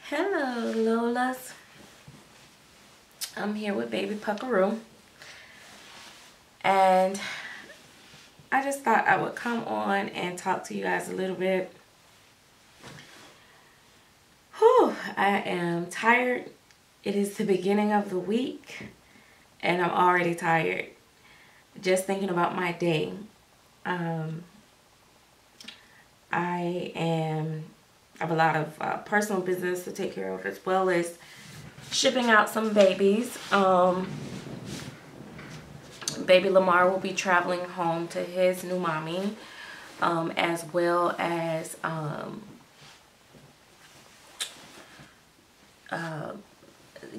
Hello, Lolas. I'm here with baby Puckaroo, and I just thought I would come on and talk to you guys a little bit. Whew, I am tired. It is the beginning of the week, and I'm already tired just thinking about my day. I have a lot of personal business to take care of, as well as shipping out some babies. Baby Lamar will be traveling home to his new mommy, as well as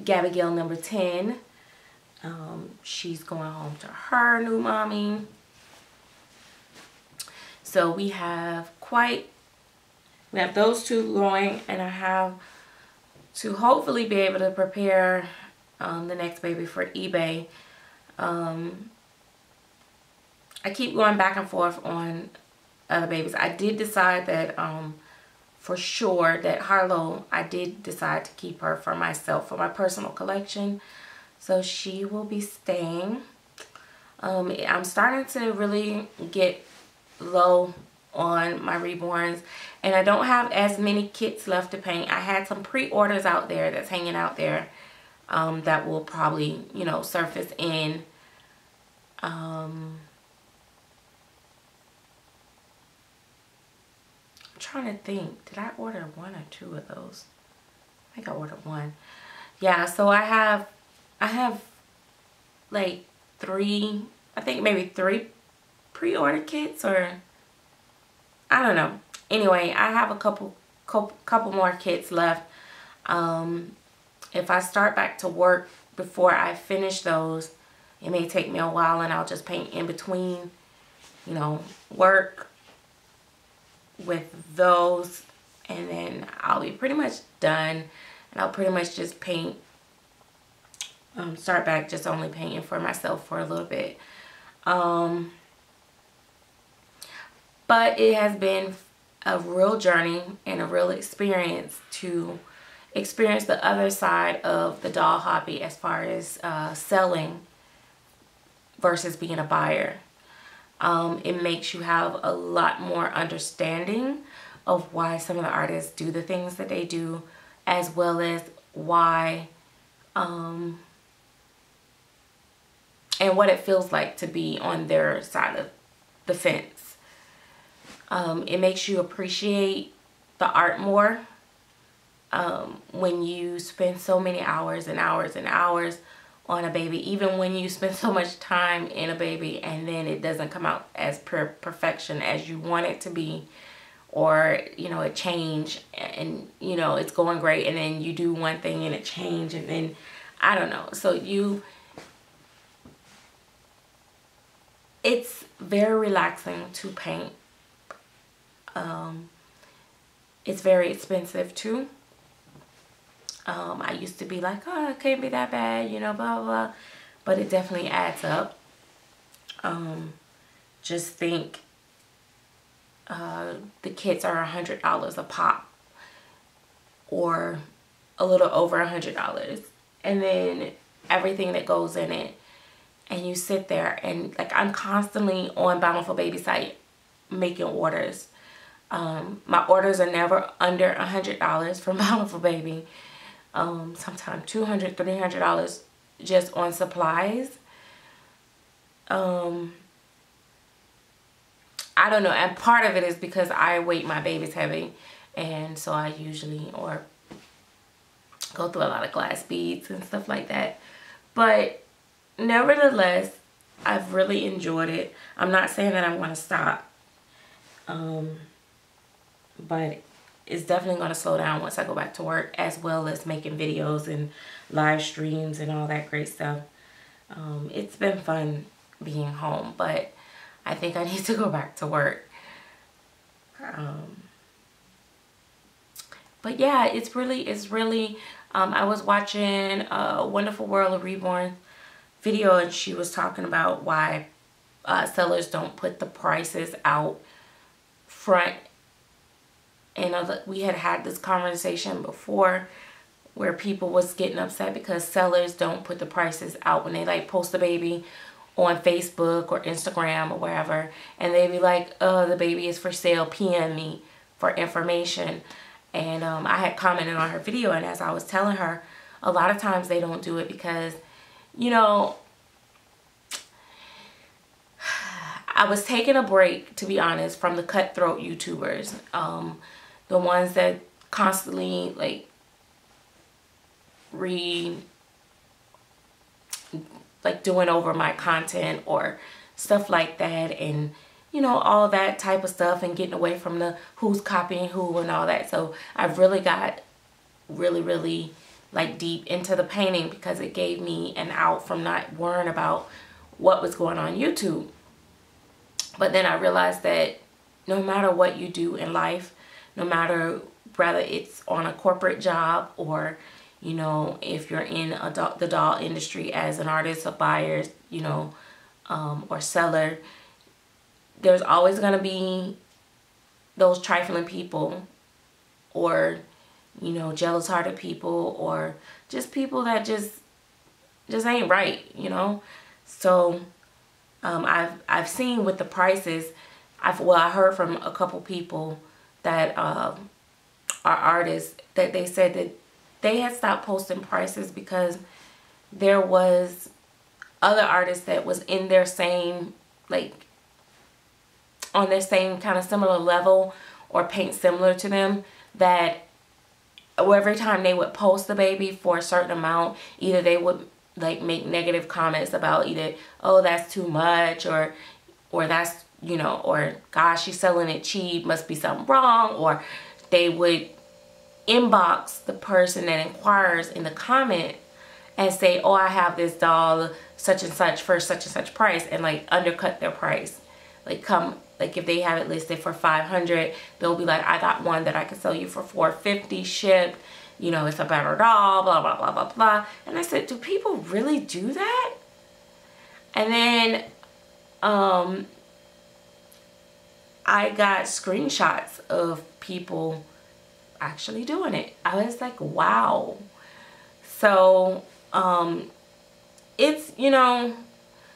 Gabigail number 10. She's going home to her new mommy. So we have those two going, and I have to hopefully be able to prepare the next baby for eBay. I keep going back and forth on other babies. I did decide that for sure that Harlow, I did decide to keep her for myself, for my personal collection. So she will be staying. I'm starting to really get low on my reborns, and I don't have as many kits left to paint. I had some pre-orders out there that's hanging out there that will probably, you know, surface in I'm trying to think, did I order one or two of those? I think I ordered one. Yeah, so I have like three, I think maybe 3 pre-order kits, or I don't know. Anyway, I have a couple more kits left. If I start back to work before I finish those, it may take me a while, and I'll just paint in between, you know, work with those, and then I'll be pretty much done, and I'll pretty much just paint, start back just only painting for myself for a little bit. But it has been a real journey and a real experience to experience the other side of the doll hobby, as far as selling versus being a buyer. It makes you have a lot more understanding of why some of the artists do the things that they do, as well as why and what it feels like to be on their side of the fence. It makes you appreciate the art more when you spend so many hours and hours and hours on a baby, even when you spend so much time in a baby and then it doesn't come out as perfection as you want it to be, or, you know, it changed and, you know, it's going great, and then you do one thing and it changed, and then I don't know. So it's very relaxing to paint. It's very expensive too. I used to be like, oh, it can't be that bad, you know, blah, blah, blah. But it definitely adds up. Just think, the kits are $100 a pop, or a little over $100. And then everything that goes in it. And you sit there, and like, I'm constantly on Bountiful Baby site making orders. My orders are never under $100 from Bountiful Baby. Sometimes $200, $300 just on supplies. I don't know, and part of it is because I weight my babies heavy, and so I usually go through a lot of glass beads and stuff like that. But nevertheless, I've really enjoyed it. I'm not saying that I'm going to stop, but it's definitely going to slow down once I go back to work, as well as making videos and live streams and all that great stuff. It's been fun being home, but I think I need to go back to work. But yeah, it's really I was watching a Wonderful World of Reborn video, and she was talking about why sellers don't put the prices out front And we had this conversation before where people was getting upset because sellers don't put the prices out when they like post the baby on Facebook or Instagram or wherever, and they be like, oh, the baby is for sale, PM me for information. And I had commented on her video, and as I was telling her, a lot of times they don't do it because, you know, I was taking a break, to be honest, from the cutthroat YouTubers, the ones that constantly like doing over my content or stuff like that, and you know, all that type of stuff, and getting away from the who's copying who and all that. So I've really got really like deep into the painting because it gave me an out from not worrying about what was going on YouTube. But then I realized that no matter what you do in life, no matter whether it's on a corporate job or, you know, if you're in the doll industry as an artist, a buyer, you know, or seller, there's always going to be those trifling people, or, you know, jealous-hearted people, or just people that just ain't right, you know. So I've seen with the prices, I heard from a couple people that are artists that they said that they had stopped posting prices because there was other artists that was in their same, like, on their same kind of similar level or paint similar to them, that every time they would post the baby for a certain amount, either they would like make negative comments about either, oh, that's too much, or that's, you know, or gosh, she's selling it cheap, must be something wrong, or they would inbox the person that inquires in the comment and say, oh, I have this doll such and such for such and such price, and like undercut their price. Like if they have it listed for $500, they'll be like, I got one that I can sell you for $450 shipped. You know, it's a better doll, blah, blah, blah, blah, blah. And I said, do people really do that? And then I got screenshots of people actually doing it. I was like, wow. So it's, you know,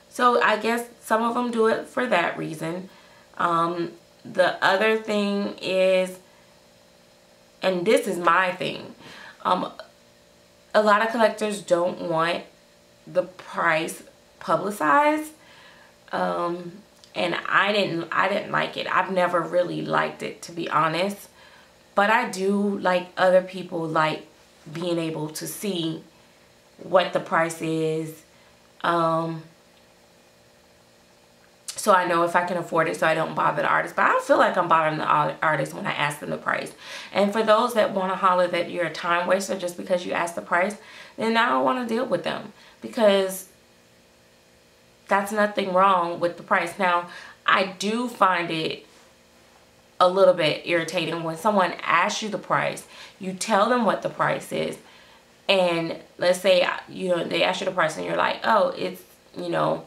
so I guess some of them do it for that reason. The other thing is, and this is my thing, a lot of collectors don't want the price publicized, and I didn't like it. I've never really liked it, to be honest, but I do like other people like being able to see what the price is, so I know if I can afford it, so I don't bother the artist. But I don't feel like I'm bothering the artist when I ask them the price. And for those that want to holler that you're a time waster just because you ask the price, then I don't want to deal with them, because that's nothing wrong with the price. Now, I do find it a little bit irritating when someone asks you the price, you tell them what the price is, and let's say, you know, they ask you the price and you're like, oh, it's, you know,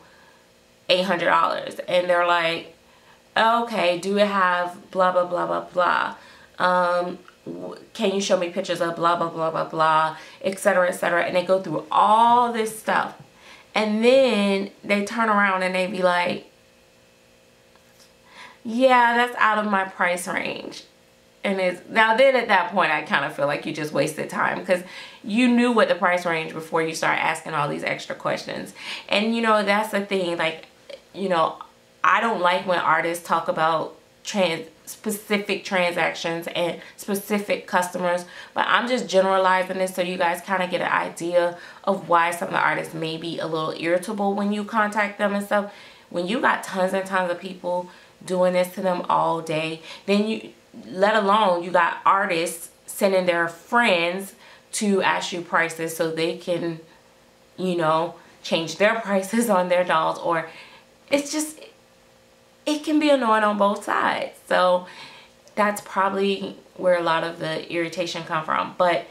$800, and they're like, okay, do it have blah blah blah blah blah, can you show me pictures of blah blah blah blah blah, etc., etc., and they go through all this stuff, and then they turn around and they be like, yeah, that's out of my price range. And it's now, then at that point I kind of feel like you just wasted time, because you knew what the price range before you start asking all these extra questions. And you know, that's the thing, like, you know, I don't like when artists talk about specific transactions and specific customers, but I'm just generalizing this so you guys kind of get an idea of why some of the artists may be a little irritable when you contact them and stuff. When you got tons and tons of people doing this to them all day, then you, let alone you got artists sending their friends to ask you prices so they can, you know, change their prices on their dolls, or it's just, it can be annoying on both sides. So that's probably where a lot of the irritation come from. But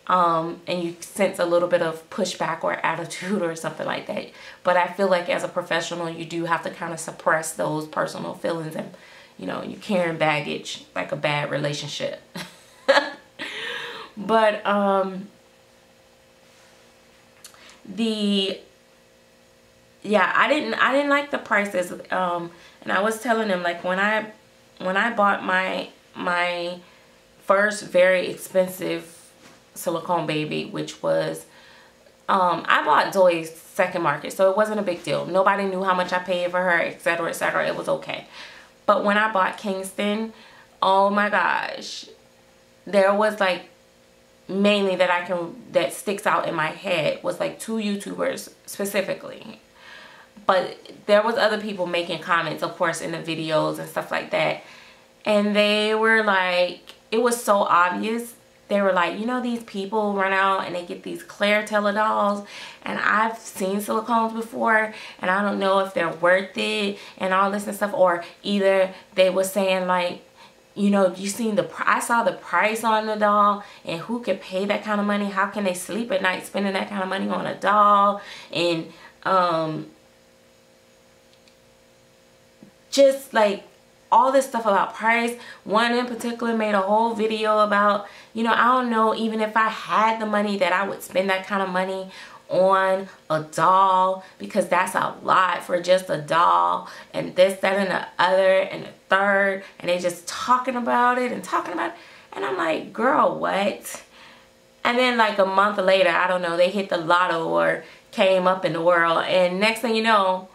and you sense a little bit of pushback or attitude or something like that. But I feel like as a professional, you do have to kind of suppress those personal feelings and, you know, you carrying baggage like a bad relationship. But yeah, I didn't like the prices. And I was telling them, like, when I bought my first very expensive silicone baby, which was I bought Zoe's second market, so it wasn't a big deal. Nobody knew how much I paid for her, etc., etc. It was okay. But when I bought Kingston, oh my gosh, there was like, mainly that sticks out in my head was like 2 YouTubers specifically. But there was other people making comments, of course, in the videos and stuff like that. And they were like, it was so obvious. They were like, you know, these people run out and they get these clear dolls, and I've seen silicones before, and I don't know if they're worth it and all this and stuff. Or either they were saying like, you know, I saw the price on the doll, and who could pay that kind of money? How can they sleep at night spending that kind of money on a doll? And just like all this stuff about price. One in particular made a whole video about, you know, I don't know, even if I had the money that I would spend that kind of money on a doll, because that's a lot for just a doll, and this, that, and the other, and the third, and they just talking about it and talking about it. And I'm like, girl, what? And then like a month later, I don't know, they hit the lotto or came up in the world, and next thing you know,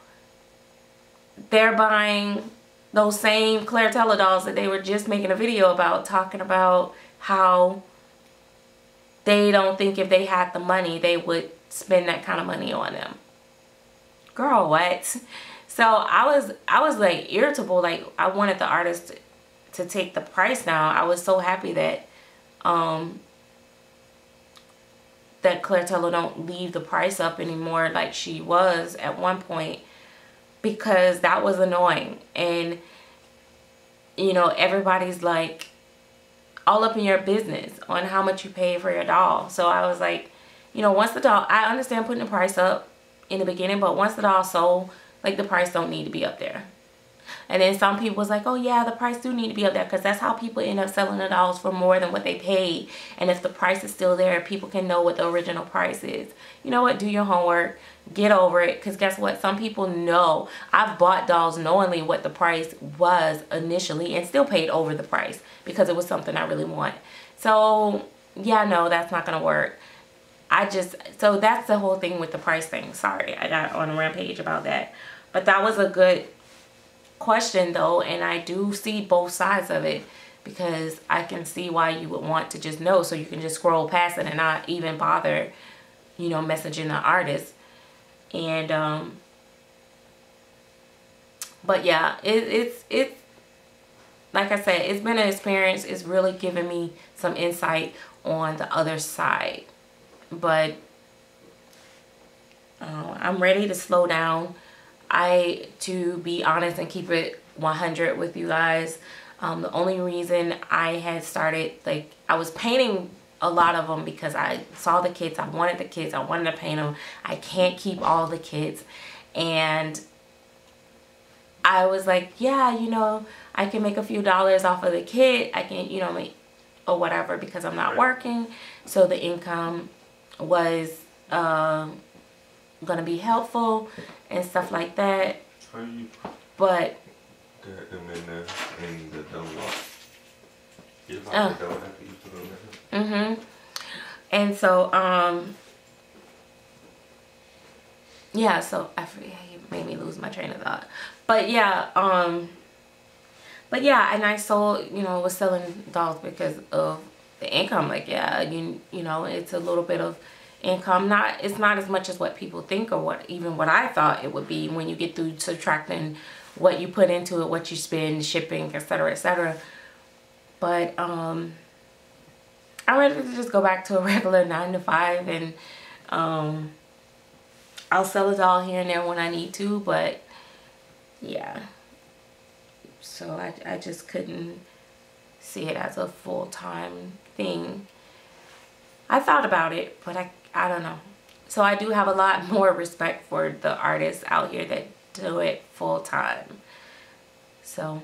they're buying those same Claire Teller dolls that they were just making a video about, talking about how they don't think if they had the money they would spend that kind of money on them. Girl, what? So I was like irritable. Like, I wanted the artist to take the price down. I was so happy that that Claire Teller don't leave the price up anymore like she was at one point, because that was annoying. And you know, everybody's like all up in your business on how much you pay for your doll. So I was like, you know, once the doll, I understand putting the price up in the beginning, but once the doll's sold, like, the price don't need to be up there. And then some people was like, oh yeah, the price do need to be up there, because that's how people end up selling the dolls for more than what they paid. And if the price is still there, people can know what the original price is. You know what? Do your homework. Get over it, because guess what? Some people know. I've bought dolls knowingly what the price was initially and still paid over the price because it was something I really want. So yeah, no, that's not gonna work. So that's the whole thing with the price thing. Sorry, I got on a rampage about that. But that was a good question though, and I do see both sides of it, because I can see why you would want to just know, so you can just scroll past it and not even bother, you know, messaging the artist. And but yeah, it's like I said, it's been an experience. It's really given me some insight on the other side. But I'm ready to slow down. To be honest and keep it 100 with you guys, the only reason I had started, like, I was painting a lot of them because I saw the kits, I wanted the kits, I wanted to paint them. I can't keep all the kits, and I was like, yeah, you know, I can make a few dollars off of the kit, I can, you know, make or whatever, because I'm not working, so the income was gonna be helpful and stuff like that. But and so yeah, so I forget, he made me lose my train of thought. But yeah, and I sold, you know, was selling dolls because of the income. Like, yeah, you know, it's a little bit of income. It's not as much as what people think, or what I thought it would be when you get through subtracting what you put into it, what you spend, shipping, etc., etc. But I'm ready to just go back to a regular 9 to 5, and I'll sell a doll here and there when I need to, but yeah. So I just couldn't see it as a full-time thing. I thought about it, but I don't know. So I do have a lot more respect for the artists out here that do it full-time. So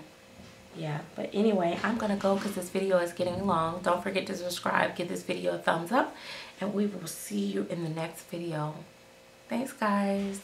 yeah, but anyway, I'm gonna go because this video is getting long. Don't forget to subscribe, give this video a thumbs up, and we will see you in the next video. Thanks, guys.